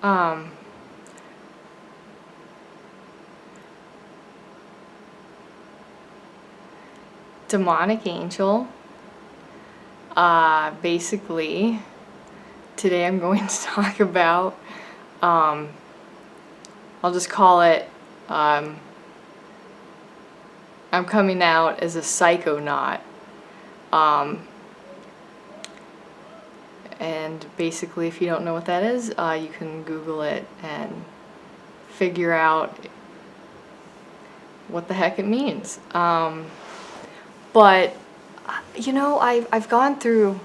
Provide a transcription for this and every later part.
Um, Demonic Angel. Basically, today I'm going to talk about, I'll just call it, I'm coming out as a psychonaut. And basically, if you don't know what that is, you can Google it and figure out what the heck it means. But you know, I've gone through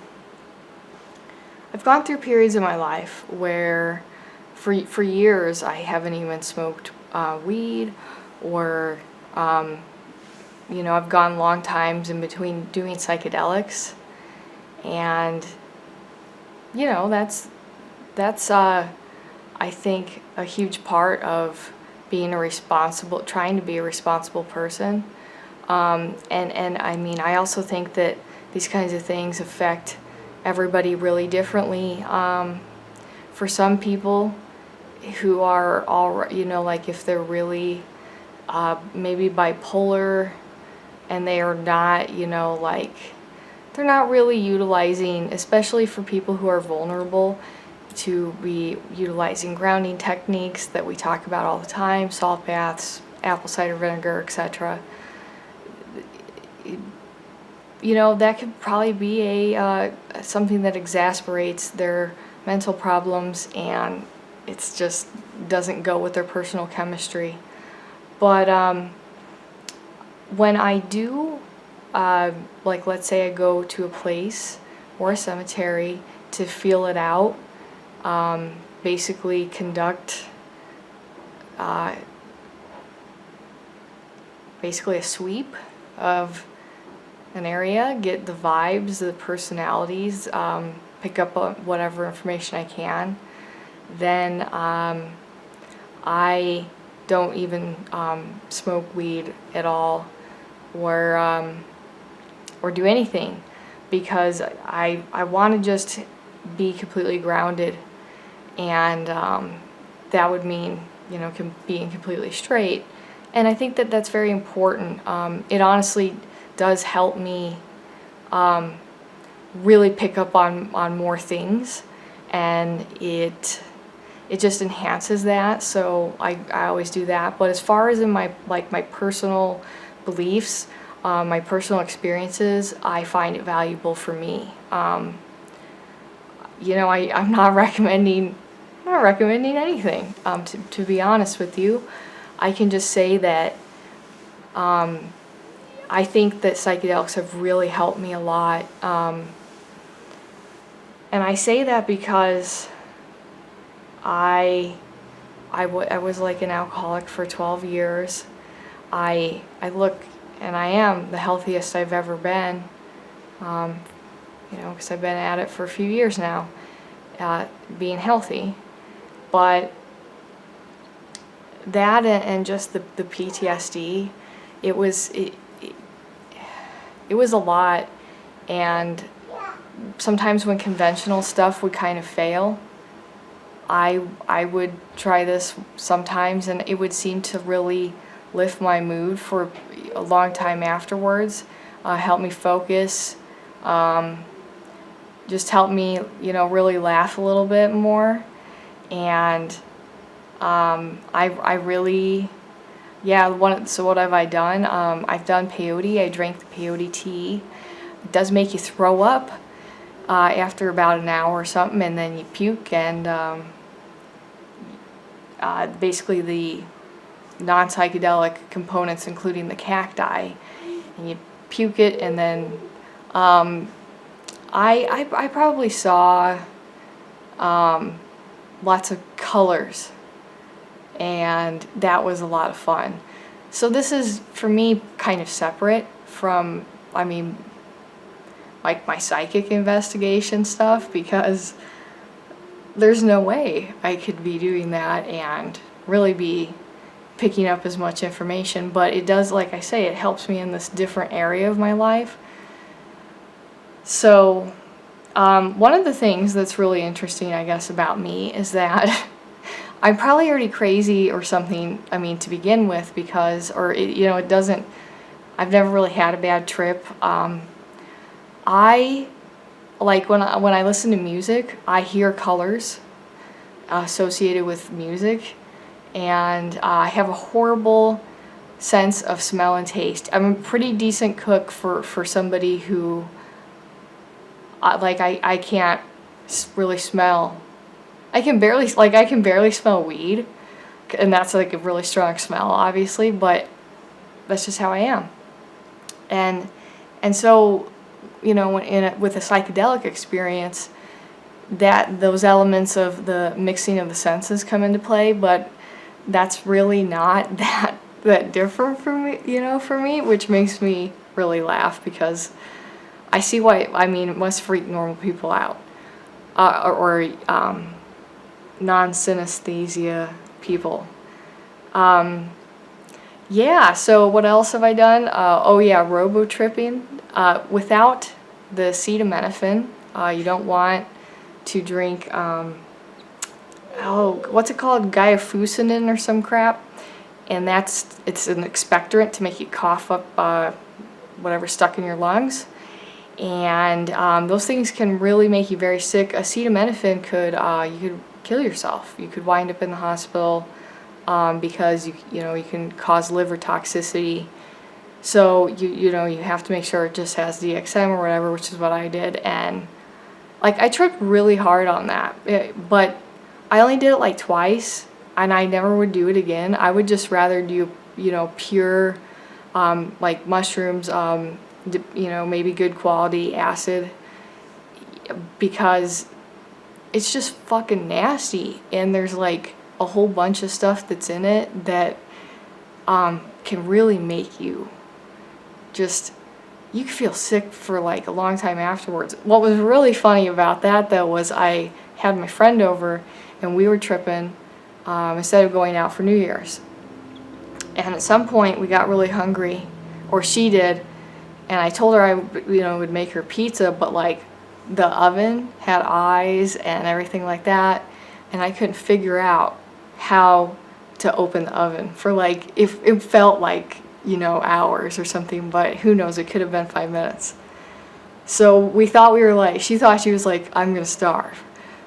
periods in my life where for years I haven't even smoked weed, or you know, I've gone long times in between doing psychedelics, and you know, that's I think a huge part of trying to be a responsible person. And I mean, I also think that these kinds of things affect everybody really differently. For some people who are you know, like if they're really maybe bipolar, and they are not, you know, like they're not really utilizing, especially for people who are vulnerable, to be utilizing grounding techniques that we talk about all the time, salt baths, apple cider vinegar, etc. You know, that could probably be something that exasperates their mental problems, and it's just doesn't go with their personal chemistry. But when I do, like let's say I go to a place or a cemetery to feel it out, basically conduct basically a sweep of an area, get the vibes, the personalities, pick up whatever information I can. Then I don't even smoke weed at all, or do anything, because I want to just be completely grounded, and that would mean, you know, being completely straight. And I think that that's very important. It honestly does help me really pick up on more things, and it just enhances that. So I always do that. But as far as in my personal beliefs, my personal experiences, I find it valuable for me. You know, I'm not recommending anything, to be honest with you. I can just say that I think that psychedelics have really helped me a lot. And I say that because I was like an alcoholic for 12 years. I look, and I am the healthiest I've ever been, you know, because I've been at it for a few years now, being healthy. But that and just the PTSD, it was a lot. And sometimes when conventional stuff would kind of fail, I would try this sometimes, and it would seem to really lift my mood for a long time afterwards, help me focus, just help me, you know, really laugh a little bit more. And I really, yeah, so what have I done? I've done peyote. I drank the peyote tea. It does make you throw up after about an hour or something, and then you puke, and basically the non-psychedelic components, including the cacti, and you puke it, and then I probably saw lots of colors, and that was a lot of fun. So this is, for me, kind of separate from, I mean, like my psychic investigation stuff, because there's no way I could be doing that and really be picking up as much information. But it does, like I say, it helps me in this different area of my life. So one of the things that's really interesting, I guess, about me is that I'm probably already crazy or something, I mean, to begin with, because, or, it doesn't, I've never really had a bad trip. I, like, when I listen to music, I hear colors associated with music, and I have a horrible sense of smell and taste. I'm a pretty decent cook for somebody who, I can't really smell. I can barely smell weed, and that's like a really strong smell, obviously, but that's just how I am. And so, with a psychedelic experience, that those elements of the mixing of the senses come into play, but that's really not that different for me, which makes me really laugh, because I see why. I mean, it must freak normal people out, or non-synesthesia people. Yeah, so what else have I done? Oh yeah, robo-tripping. Without the acetaminophen, you don't want to drink, what's it called? Guaiacosine or some crap. And it's an expectorant to make you cough up whatever's stuck in your lungs. And those things can really make you very sick. Acetaminophen you could kill yourself. You could wind up in the hospital because you can cause liver toxicity. So you have to make sure it just has DXM or whatever, which is what I did. And like, I tripped really hard on that, but I only did it like twice, and I never would do it again. I would just rather do pure like mushrooms, maybe good quality acid, because it's just fucking nasty, and there's like a whole bunch of stuff that's in it that can really make you you can feel sick for like a long time afterwards. What was really funny about that though was I had my friend over, and we were tripping instead of going out for New Year's. And at some point we got really hungry, or she did, and I told her I would make her pizza, but like the oven had eyes and everything like that, and I couldn't figure out how to open the oven for like, if it felt like hours or something, but who knows, it could have been 5 minutes. So we thought she thought she was like, I'm gonna starve.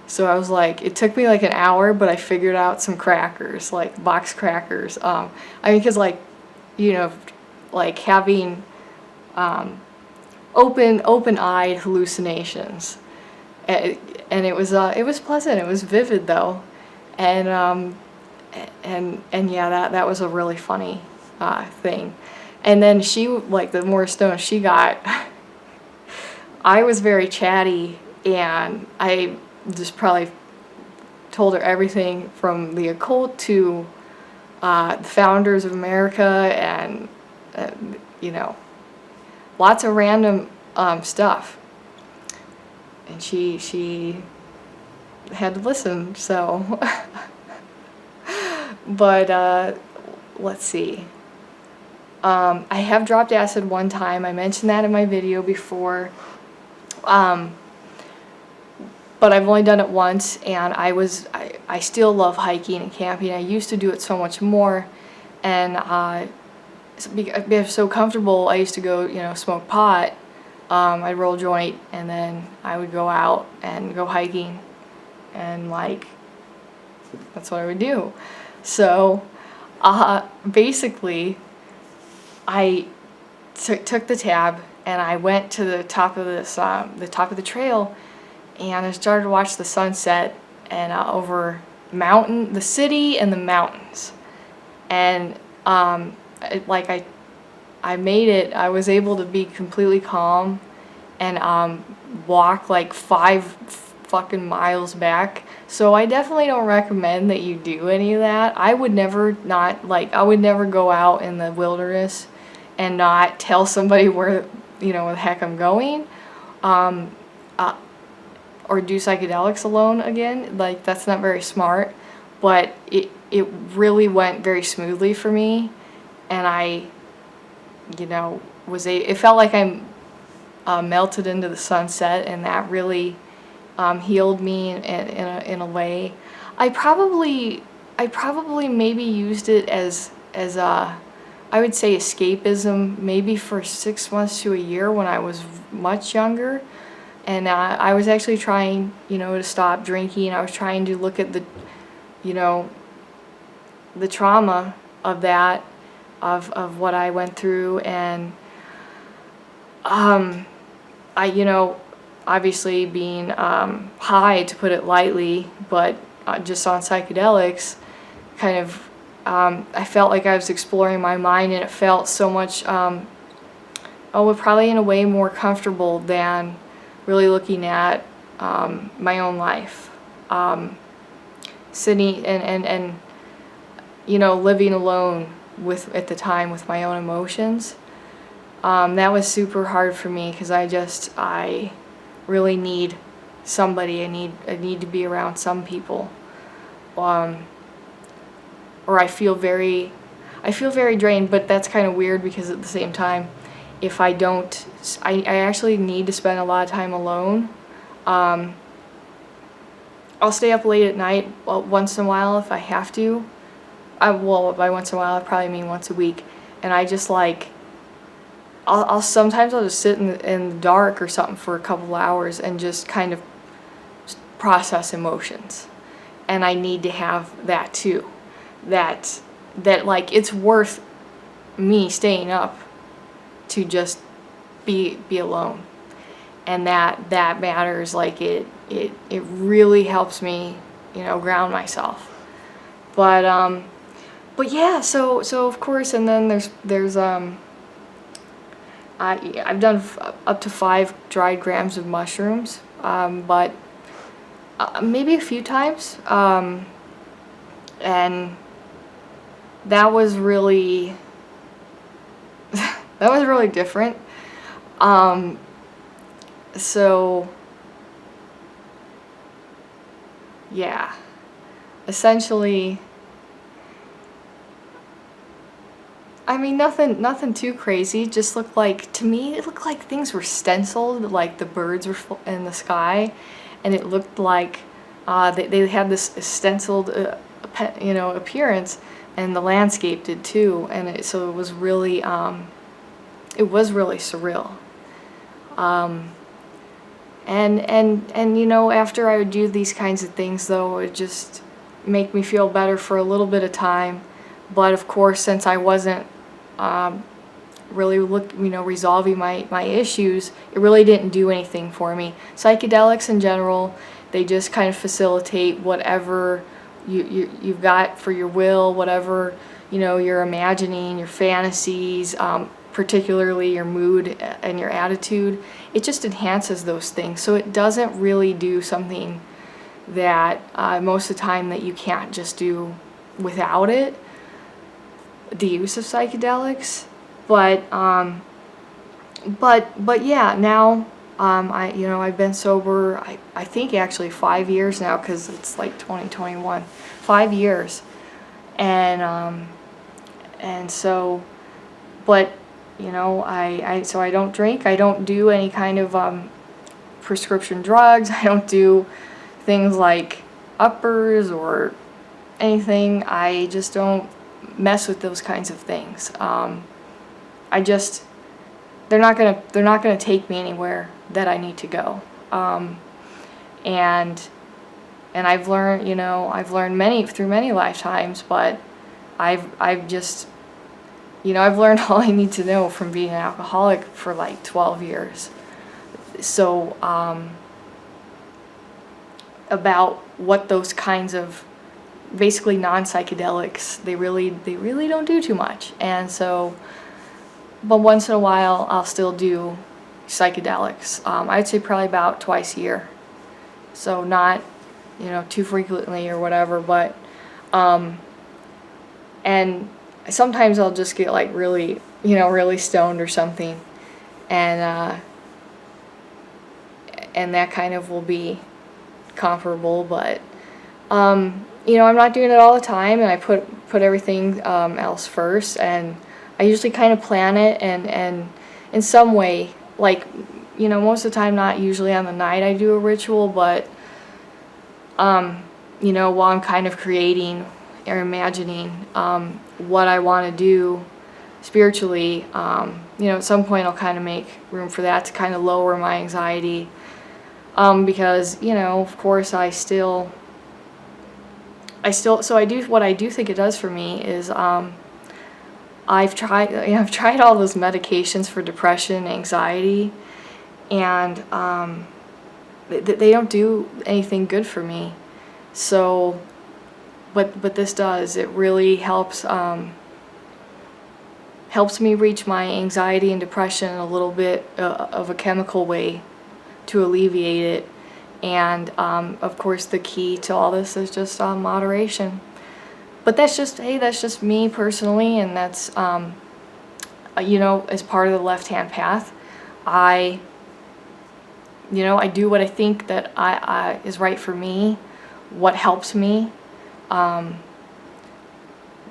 So I was like, it took me like an hour, but I figured out some crackers, like box crackers. Because like having open-eyed hallucinations, and it was pleasant. It was vivid though, and yeah, that was a really funny thing. And then she, like, the more stoned she got, I was very chatty, and I just probably told her everything from the occult to the founders of America, and lots of random stuff. And she had to listen, so but let's see. I have dropped acid one time. I mentioned that in my video before. But I've only done it once, and I still love hiking and camping. I used to do it so much more, and I was so comfortable. I used to go, smoke pot. I'd roll a joint, and then I would go out and go hiking, and like, that's what I would do. So basically, I took the tab, and I went to the top of the trail, and I started to watch the sunset, and over the city and the mountains, and I made it. I was able to be completely calm, and walk like 5 fucking miles back. So I definitely don't recommend that you do any of that. I would never go out in the wilderness and not tell somebody where the heck I'm going, or do psychedelics alone again. Like, that's not very smart, but it really went very smoothly for me, and I it felt like I melted into the sunset, and that really healed me in a way. I probably I probably maybe used it as I would say escapism, maybe for 6 months to a year when I was much younger. And I was actually trying, to stop drinking. I was trying to look at you know, the trauma of that, of what I went through. And obviously being high, to put it lightly, but just on psychedelics, kind of, I felt like I was exploring my mind, and it felt so much, probably in a way more comfortable than really looking at my own life. Sitting and living alone at the time with my own emotions. That was super hard for me, because I really need somebody. I need to be around some people. Or I feel very drained, but that's kind of weird, because at the same time, if I don't, I actually need to spend a lot of time alone. I'll stay up late at night once in a while if I have to. By once in a while I probably mean once a week, and I just sometimes I'll just sit in the dark or something for a couple hours and just kind of process emotions. And I need to have that too. That it's worth me staying up to just be alone. And that matters. It really helps me, ground myself. But yeah, so of course, and then there's I've done up to 5 dried grams of mushrooms, but maybe a few times, and that was really different. So yeah, essentially, I mean, nothing too crazy. Just to me, it looked like things were stenciled, like the birds were in the sky, and it looked like they had this stenciled, appearance, and the landscape did too. And so it was really surreal. And after I would do these kinds of things, though, it would just make me feel better for a little bit of time. But of course, since I wasn't really resolving my issues, it really didn't do anything for me. Psychedelics in general, they just kind of facilitate whatever you've got for your will, whatever you're imagining, your fantasies, particularly your mood and your attitude. It just enhances those things. So it doesn't really do something that most of the time that you can't just do without it, the use of psychedelics. But yeah, now I've been sober, I think actually 5 years now, because it's like 2021, 5 years, and so, but so I don't drink, I don't do any kind of prescription drugs, I don't do things like uppers or anything. I just don't mess with those kinds of things. They're not gonna take me anywhere that I need to go. And I've learned through many lifetimes, but I've just I've learned all I need to know from being an alcoholic for like 12 years. So about what those kinds of basically non-psychedelics, they really don't do too much. And so, but once in a while I'll still do psychedelics. I'd say probably about twice a year. So not, too frequently or whatever, but and sometimes I'll just get like really, really stoned or something, and that kind of will be comparable, but I'm not doing it all the time, and I put everything else first, and I usually kind of plan it, and in some way, like, most of the time, not usually on the night I do a ritual, but while I'm kind of creating or imagining what I want to do spiritually. At some point I'll kind of make room for that to kind of lower my anxiety, because of course so what I do think it does for me is I've tried all those medications for depression, anxiety, and they don't do anything good for me. So but this does. It really helps me reach my anxiety and depression in a little bit of a chemical way to alleviate it. And of course the key to all this is just moderation. But that's just me personally, and that's as part of the left-hand path, I do what I think that I is right for me, what helps me,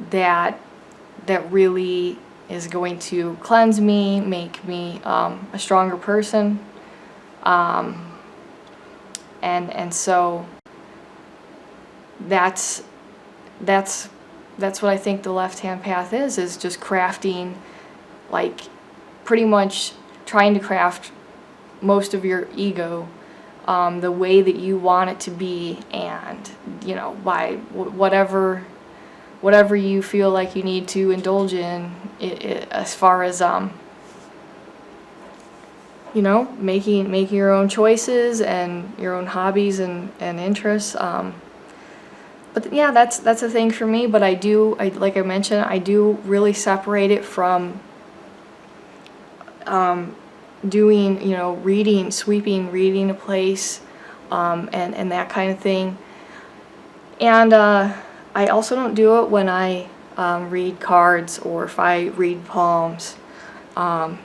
that really is going to cleanse me, make me a stronger person, and so that's what I think the left-hand path is just crafting, like pretty much trying to craft most of your ego the way that you want it to be, and by whatever you feel like you need to indulge in as far as making your own choices and your own hobbies and interests. But yeah, that's a thing for me. But like I mentioned, I do really separate it from doing, sweeping, reading a place, and that kind of thing. And I also don't do it when I read cards or if I read poems. I'm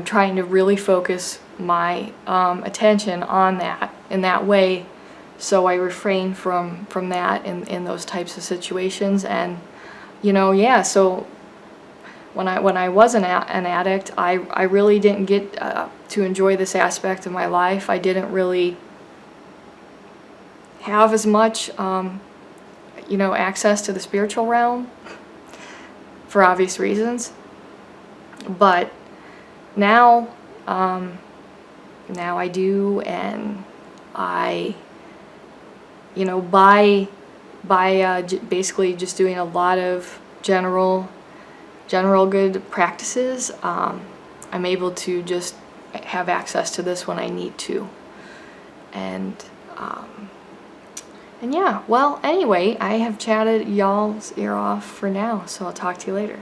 trying to really focus my attention on that in that way, so I refrain from that in those types of situations. And so when I was an addict, I really didn't get to enjoy this aspect of my life. I didn't really have as much access to the spiritual realm for obvious reasons. But now I do, and I by basically just doing a lot of general good practices, I'm able to just have access to this when I need to. And yeah, well, anyway, I have chatted y'all's ear off for now, so I'll talk to you later.